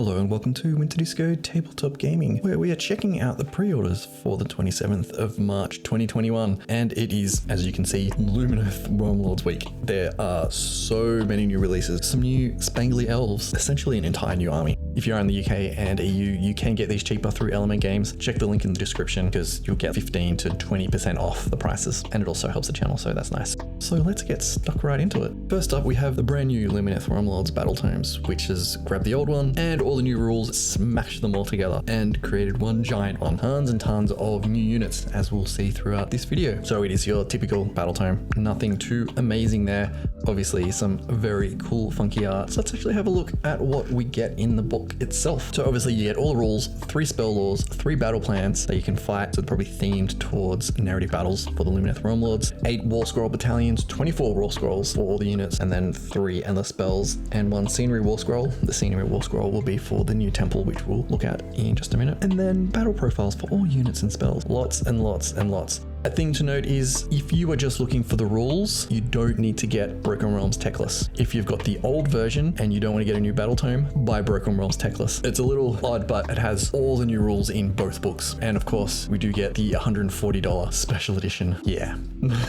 Hello and welcome to Winter Disco Tabletop Gaming, where we are checking out the pre-orders for the 27th of March 2021, and it is, as you can see, Lumineth Realm-Lords week. There are so many new releases, some new spangly elves, essentially an entire new army. If you're in the UK and EU, you can get these cheaper through Element Games. Check the link in the description because you'll get 15 to 20% off the prices, and it also helps the channel, so that's nice. So let's get stuck right into it. First up, we have the brand new Lumineth Realm-Lords Battletomes, which has grabbed the old one and all the new rules, smashed them all together and created one giant one. Tons and tons of new units, as we'll see throughout this video. So it is your typical Battletome, nothing too amazing there. Obviously some very cool funky art. So let's actually have a look at what we get in the book itself. So obviously you get all the rules, 3 spell laws, 3 battle plans that you can fight, so they're probably themed towards narrative battles for the Lumineth Realm-Lords, 8 War Scroll battalions, 24 War Scrolls for all the units, and then 3 endless spells and 1 Scenery War Scroll. The Scenery War Scroll will be for the new temple, which we'll look at in just a minute. And then battle profiles for all units and spells. Lots and lots and lots. A thing to note is, if you are just looking for the rules, you don't need to get Broken Realms Teclis. If you've got the old version and you don't want to get a new battle tome, buy Broken Realms Teclis. It's a little odd, but it has all the new rules in both books. And of course, we do get the $140 special edition. Yeah,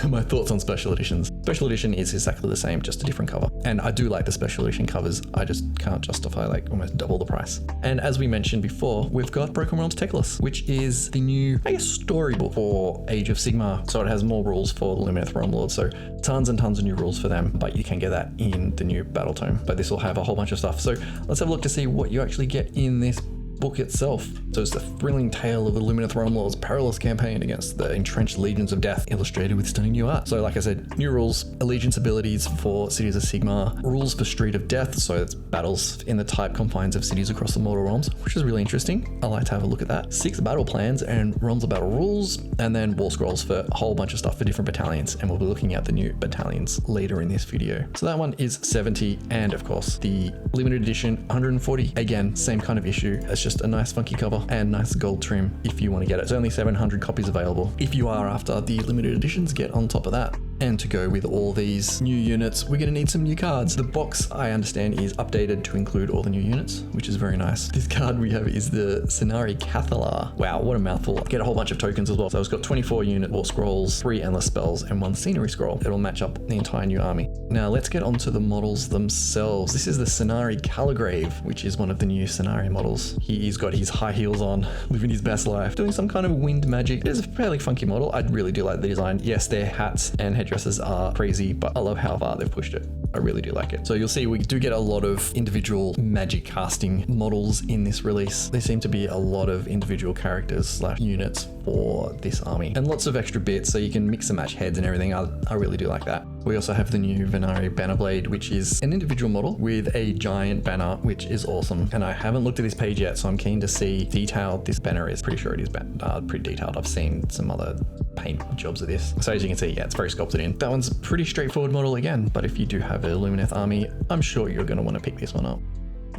my thoughts on special editions. Special edition is exactly the same, just a different cover. And I do like the special edition covers. I just can't justify like almost double the price. And as we mentioned before, we've got Broken Realms Teclis, which is the new, I guess, storybook for Age of Sigmar. So it has more rules for the Lumineth Realm-Lords. So tons and tons of new rules for them, but you can get that in the new battle tome. But this will have a whole bunch of stuff. So let's have a look to see what you actually get in this book itself. So it's the thrilling tale of the Lumineth Realm-Lords' perilous campaign against the entrenched legions of death, illustrated with stunning new art. So like I said, new rules, allegiance abilities for cities of Sigmar, rules for Street of Death, so it's battles in the type confines of cities across the mortal realms, which is really interesting. I like to have a look at that. 6 battle plans and realms of battle rules, and then war scrolls for a whole bunch of stuff for different battalions, and we'll be looking at the new battalions later in this video. So that one is 70, and of course the limited edition 140. Again, same kind of issue. It's just a nice funky cover and nice gold trim if you want to get it. It's only 700 copies available. If you are after the limited editions, get on top of that. And to go with all these new units, we're going to need some new cards. The box, I understand, is updated to include all the new units, which is very nice. This card we have is the Cenari Calagrave. Wow, what a mouthful. Get a whole bunch of tokens as well. So it's got 24 unit war scrolls, 3 endless spells, and 1 scenery scroll. It'll match up the entire new army. Now let's get onto the models themselves. This is the Cenari Calagrave, which is one of the new Cenari models. He's got his high heels on, living his best life, doing some kind of wind magic. It is a fairly funky model. I really do like the design. Yes, their hats and headdresses are crazy, but I love how far they've pushed it. I really do like it. So you'll see we do get a lot of individual magic casting models in this release. There seem to be a lot of individual characters / units for this army, and lots of extra bits so you can mix and match heads and everything. I really do like that. We also have the new Venari banner blade, which is an individual model with a giant banner, which is awesome. And I haven't looked at this page yet, so I'm keen to see how detailed this banner is. Pretty sure it is pretty detailed. I've seen some other paint jobs of this. So as you can see, yeah, it's very sculpted in. That one's a pretty straightforward model again, but if you do have a Lumineth army, I'm sure you're going to want to pick this one up.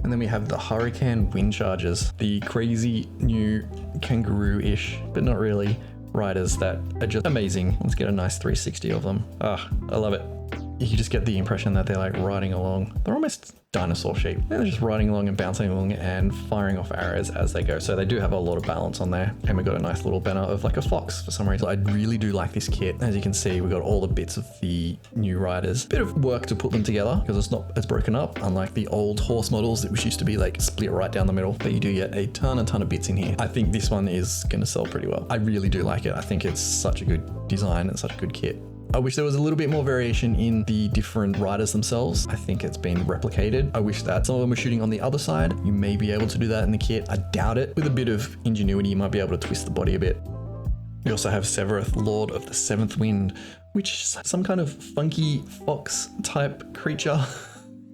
And then we have the Huracan wind chargers, the crazy new kangaroo-ish, but not really, riders that are just amazing. Let's get a nice 360 of them. Ah, I love it. You just get the impression that they're like riding along. They're almost dinosaur shape. They're just riding along and bouncing along and firing off arrows as they go. So they do have a lot of balance on there. And we got a nice little banner of like a fox for some reason. I really do like this kit. As you can see, we got all the bits of the new riders. Bit of work to put them together because it's not as broken up, unlike the old horse models which used to be like split right down the middle. But you do get a ton of bits in here. I think this one is going to sell pretty well. I really do like it. I think it's such a good design and such a good kit. I wish there was a little bit more variation in the different riders themselves. I think it's been replicated. I wish that some of them were shooting on the other side. You may be able to do that in the kit. I doubt it. With a bit of ingenuity, you might be able to twist the body a bit. We also have Severus, Lord of the Seventh Wind, which is some kind of funky fox type creature.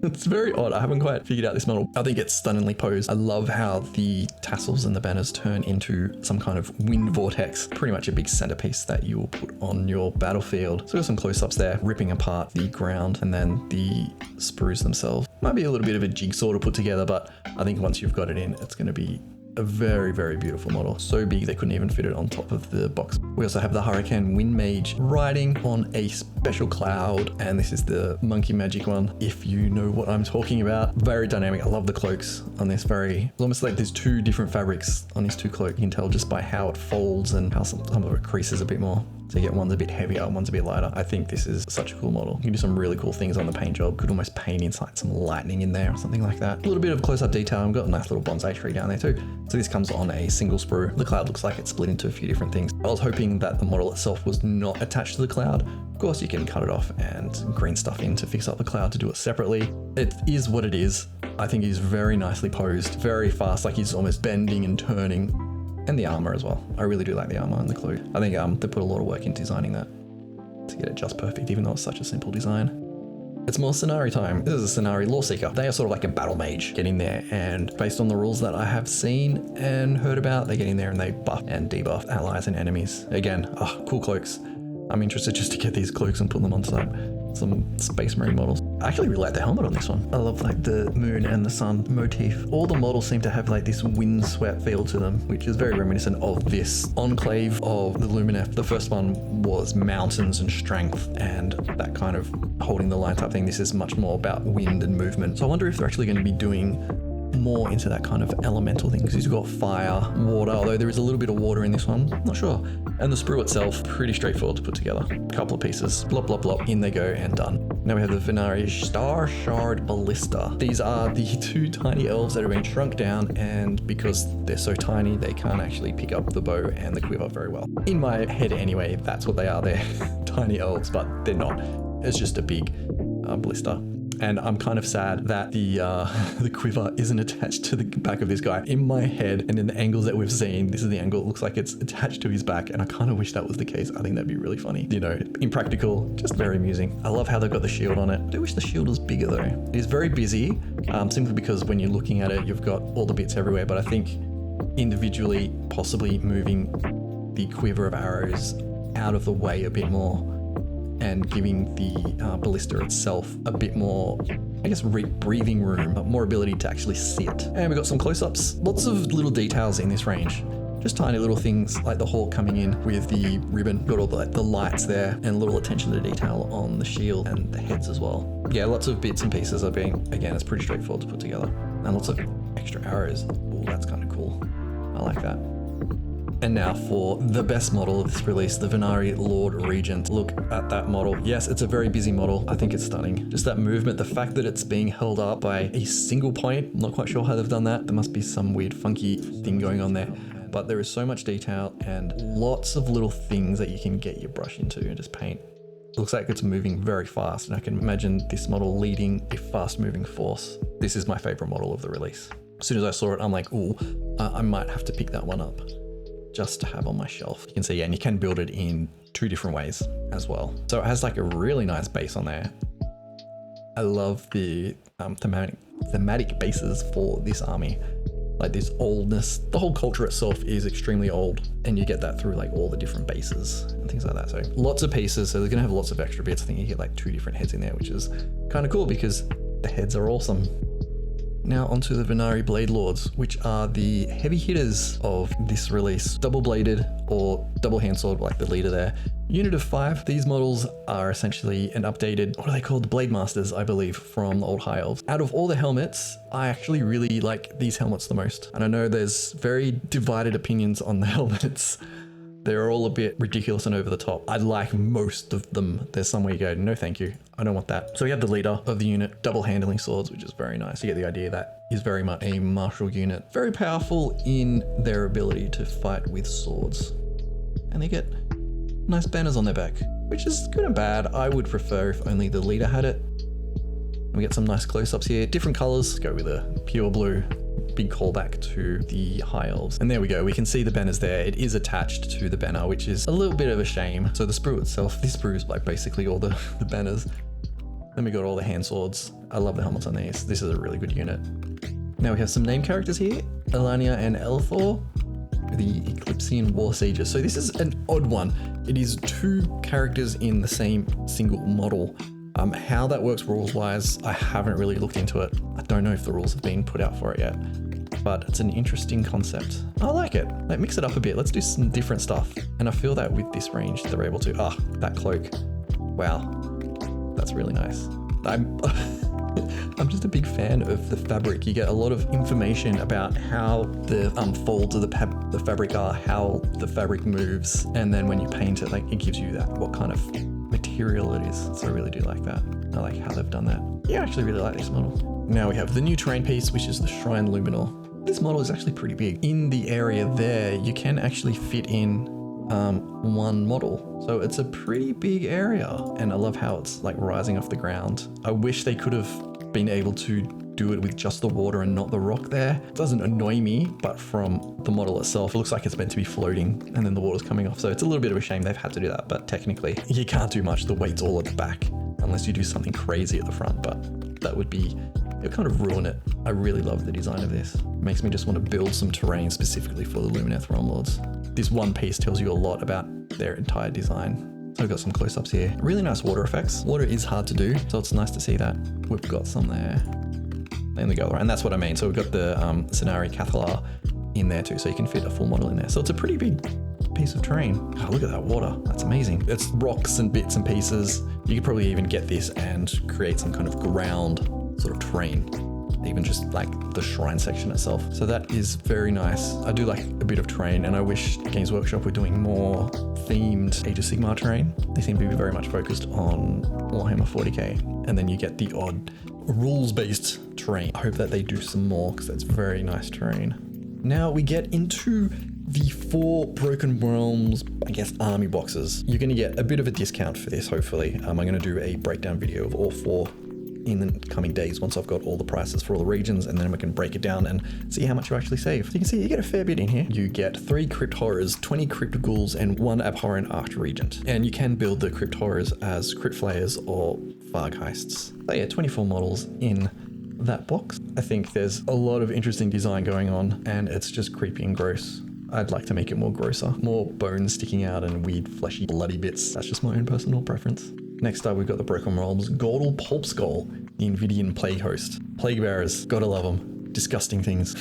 It's very odd. I haven't quite figured out this model. I think it's stunningly posed. I love how the tassels and the banners turn into some kind of wind vortex. Pretty much a big centerpiece that you will put on your battlefield. So got some close-ups there, ripping apart the ground, and then the sprues themselves. Might be a little bit of a jigsaw to put together, but I think once you've got it in, it's going to be A very, very beautiful model. So big they couldn't even fit it on top of the box. We also have the Huracan Wind Mage riding on a special cloud, and this is the monkey magic one, if you know what I'm talking about. Very dynamic. I love the cloaks on this. It's almost like there's two different fabrics on these two cloaks. You can tell just by how it folds and how some of it creases a bit more. So you get one's a bit heavier, one's a bit lighter. I think this is such a cool model. You can do some really cool things on the paint job. Could almost paint inside some lightning in there or something like that. A little bit of close-up detail. I've got a nice little bonsai tree down there too. So this comes on a single sprue. The cloud looks like it's split into a few different things. I was hoping that the model itself was not attached to the cloud. Of course, you can cut it off and green stuff in to fix up the cloud to do it separately. It is what it is. I think he's very nicely posed, very fast, like he's almost bending and turning. And the armor as well. I really do like the armor and the clue. I think they put a lot of work into designing that to get it just perfect, even though it's such a simple design. It's more Cenari time. This is a Cenari Lore Seeker. They are sort of like a battle mage. Get in there, and based on the rules that I have seen and heard about, they get in there and they buff and debuff allies and enemies. Again, cool cloaks. I'm interested just to get these cloaks and put them on some Space Marine models. I actually really like the helmet on this one. I love like the moon and the sun motif. All the models seem to have like this windswept feel to them, which is very reminiscent of this enclave of the Lumineth. The first one was mountains and strength and that kind of holding the line type thing. This is much more about wind and movement. So I wonder if they're actually going to be doing more into that kind of elemental thing, because he's got fire, water, although there is a little bit of water in this one, not sure. And the sprue itself, pretty straightforward to put together. A couple of pieces, blop, blop, blop, in they go and done. Now we have the Venari Starshard Ballista. These are the two tiny elves that have been shrunk down, and because they're so tiny, they can't actually pick up the bow and the quiver very well. In my head anyway, that's what they are. They're tiny elves, but they're not. It's just a big ballista. And I'm kind of sad that the quiver isn't attached to the back of this guy. In my head and in the angles that we've seen, this is the angle, it looks like it's attached to his back, and I kind of wish that was the case. I think that'd be really funny. You know, impractical, just very amusing. I love how they've got the shield on it. I do wish the shield was bigger though. It is very busy, simply because when you're looking at it, you've got all the bits everywhere, but I think individually, possibly moving the quiver of arrows out of the way a bit more, and giving the ballista itself a bit more, I guess, breathing room, more ability to actually see it. And we've got some close-ups, lots of little details in this range. Just tiny little things like the hawk coming in with the ribbon, got all the lights there, and a little attention to detail on the shield and the heads as well. Yeah, lots of bits and pieces are being, again, it's pretty straightforward to put together. And lots of extra arrows. Oh, that's kind of cool. I like that. And now for the best model of this release, the Venari Lord Regent. Look at that model. Yes, it's a very busy model. I think it's stunning. Just that movement, the fact that it's being held up by a single point. I'm not quite sure how they've done that. There must be some weird funky thing going on there. But there is so much detail and lots of little things that you can get your brush into and just paint. It looks like it's moving very fast, and I can imagine this model leading a fast moving force. This is my favorite model of the release. As soon as I saw it, I'm like, ooh, I might have to pick that one up just to have on my shelf. You can see, and you can build it in two different ways as well. So it has like a really nice base on there. I love the thematic bases for this army. Like this oldness, the whole culture itself is extremely old, and you get that through like all the different bases and things like that. So lots of pieces, so they're gonna have lots of extra bits. I think you get like 2 different heads in there, which is kind of cool because the heads are awesome. Now onto the Venari Blade Lords, which are the heavy hitters of this release. Double bladed or double hand sword, like the leader there. Unit of 5, these models are essentially an updated, what are they called? Blade Masters, I believe, from the old High Elves. Out of all the helmets, I actually really like these helmets the most. And I know there's very divided opinions on the helmets. They're all a bit ridiculous and over the top. I like most of them. There's some where you go, no thank you, I don't want that. So we have the leader of the unit, double handling swords, which is very nice. You get the idea that is very much a martial unit. Very powerful in their ability to fight with swords. And they get nice banners on their back, which is good and bad. I would prefer if only the leader had it. And we get some nice close-ups here. Different colors, go with a pure blue. Big callback to the High Elves. And there we go, we can see the banners there. It is attached to the banner, which is a little bit of a shame. So the sprue itself, this sprue is like basically all the banners. Then we got all the hand swords. I love the helmets on these. This is a really good unit. Now we have some name characters here, Elania and Elthor, the Eclipsian War Sages. So this is an odd one. It is 2 characters in the same single model. How that works rules-wise, I haven't really looked into it. I don't know if the rules have been put out for it yet. but it's an interesting concept. I like it. Like, mix it up a bit. Let's do some different stuff. And I feel that with this range, they're able to, that cloak. Wow. That's really nice. I'm just a big fan of the fabric. You get a lot of information about how the folds of the fabric are, how the fabric moves, and then when you paint it, like, it gives you that, what kind of material it is. So I really do like that. I like how they've done that. Yeah, I actually really like this model. Now we have the new terrain piece, which is the Shrine Luminal. This model is actually pretty big. In the area there, you can actually fit in one model. So it's a pretty big area, and I love how it's like rising off the ground. I wish they could have been able to do it with just the water and not the rock there. It doesn't annoy me, but from the model itself, it looks like it's meant to be floating and then the water's coming off. So it's a little bit of a shame they've had to do that, but technically you can't do much. The weight's all at the back unless you do something crazy at the front, but that would be, it kind of ruin it. I really love the design of this. It makes me just want to build some terrain specifically for the Lumineth Realm-Lords. This one piece tells you a lot about their entire design. So I've got some close-ups here. Really nice water effects. Water is hard to do, so it's nice to see that. We've got some there. And the go around, and that's what I mean. So we've got the Cenari Calagrave in there too, so you can fit a full model in there. So it's a pretty big piece of terrain. Oh, look at that water. That's amazing. It's rocks and bits and pieces. You could probably even get this and create some kind of ground sort of terrain, even just like the shrine section itself. So that is very nice. I do like a bit of terrain, and I wish Games Workshop were doing more themed Age of Sigmar terrain. They seem to be very much focused on Warhammer 40k, and then you get the odd rules-based terrain. I hope that they do some more, because that's very nice terrain. Now we get into the 4 Broken Realms, I guess, army boxes. You're going to get a bit of a discount for this, hopefully. I'm going to do a breakdown video of all 4 in the coming days once I've got all the prices for all the regions, and then we can break it down and see how much you actually save. So you can see you get a fair bit in here. You get 3 Crypt Horrors, 20 Crypt Ghouls, and 1 Abhorrent Archregent. And you can build the Crypt Horrors as Crypt Flayers or Vargheists. So yeah, 24 models in that box. I think there's a lot of interesting design going on, and it's just creepy and gross. I'd like to make it more grosser, more bones sticking out and weird, fleshy, bloody bits. That's just my own personal preference. Next up, we've got the Broken Realms Gordle Pulp Skull, the Invidian Plague Host. Plague Bearers, gotta love them. Disgusting things.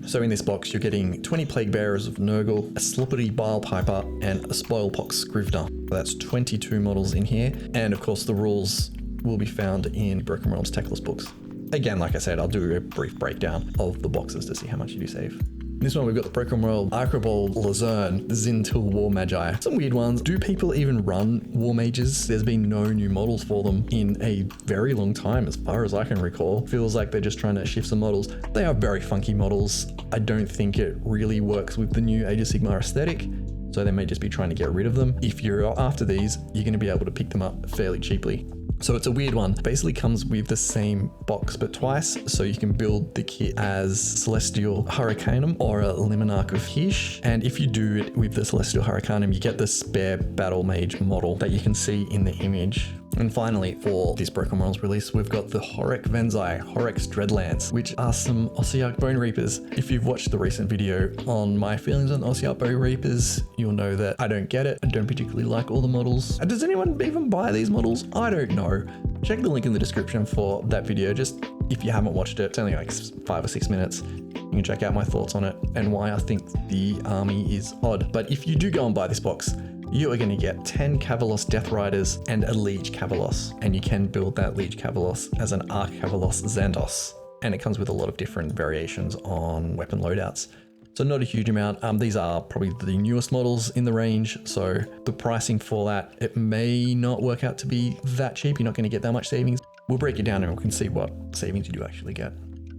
So in this box, you're getting 20 Plague Bearers of Nurgle, a Slippery Bile Piper, and a Spoilpox Scrivener. That's 22 models in here. And of course, the rules will be found in Broken Realms Teclis books. Again, like I said, I'll do a brief breakdown of the boxes to see how much you do save. This one, we've got the Broken Realm Archibald Lazerne Zintil War Magi. Some weird ones. Do people even run War Mages? There's been no new models for them in a very long time, as far as I can recall. Feels like they're just trying to shift some models. They are very funky models. I don't think it really works with the new Age of Sigmar aesthetic, so they may just be trying to get rid of them. If you're after these, you're going to be able to pick them up fairly cheaply. So it's a weird one. It basically comes with the same box but twice, so you can build the kit as Celestial Huracanum or a Limonarch of Hish. And if you do it with the Celestial Huracanum, you get the spare Battle Mage model that you can see in the image. And finally, for this Broken Realms release, we've got the Horek Venzai, Horek's Dreadlands, which are some Ossiarch Bone Reapers. If you've watched the recent video on my feelings on Ossiarch Bone Reapers, you'll know that I don't get it. I don't particularly like all the models. Does anyone even buy these models? I don't know. Check the link in the description for that video. Just if you haven't watched it, it's only like 5 or 6 minutes. You can check out my thoughts on it and why I think the army is odd. But if you do go and buy this box, you are going to get 10 Cavalos Death Riders and a Liege Cavalos, and you can build that Liege Cavalos as an Arch Cavalos Xandos, and it comes with a lot of different variations on weapon loadouts. So not a huge amount. These are probably the newest models in the range, so the pricing for that, it may not work out to be that cheap. You're not going to get that much savings. We'll break it down and we can see what savings you do actually get.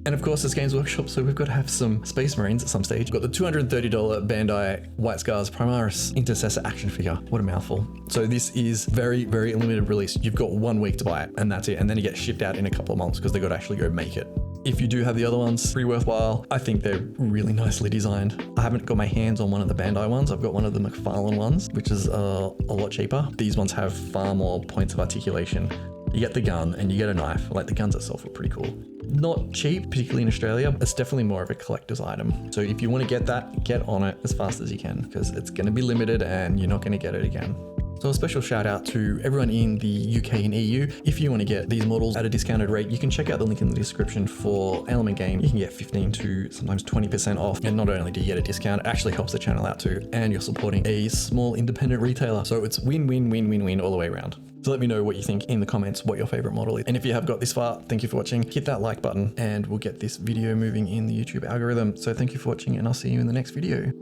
And of course, it's Games Workshop, so we've got to have some Space Marines at some stage. We've got the $230 Bandai White Scars Primaris Intercessor action figure. What a mouthful. So this is very, very limited release. You've got 1 week to buy it, and that's it. And then you get shipped out in a couple of months because they've got to actually go make it. If you do have the other ones, pretty worthwhile. I think they're really nicely designed. I haven't got my hands on one of the Bandai ones. I've got one of the McFarlane ones, which is a lot cheaper. These ones have far more points of articulation. You get the gun and you get a knife. Like, the guns itself are pretty cool. Not cheap, particularly in Australia. It's definitely more of a collector's item. So if you want to get that, get on it as fast as you can, because it's going to be limited and you're not going to get it again. So a special shout out to everyone in the UK and EU. If you want to get these models at a discounted rate, you can check out the link in the description for Element Game. You can get 15 to sometimes 20% off. And not only do you get a discount, it actually helps the channel out too. And you're supporting a small independent retailer. So it's win, win, win, win, win all the way around. So let me know what you think in the comments, what your favorite model is. And if you have got this far, thank you for watching. Hit that like button and we'll get this video moving in the YouTube algorithm. So thank you for watching and I'll see you in the next video.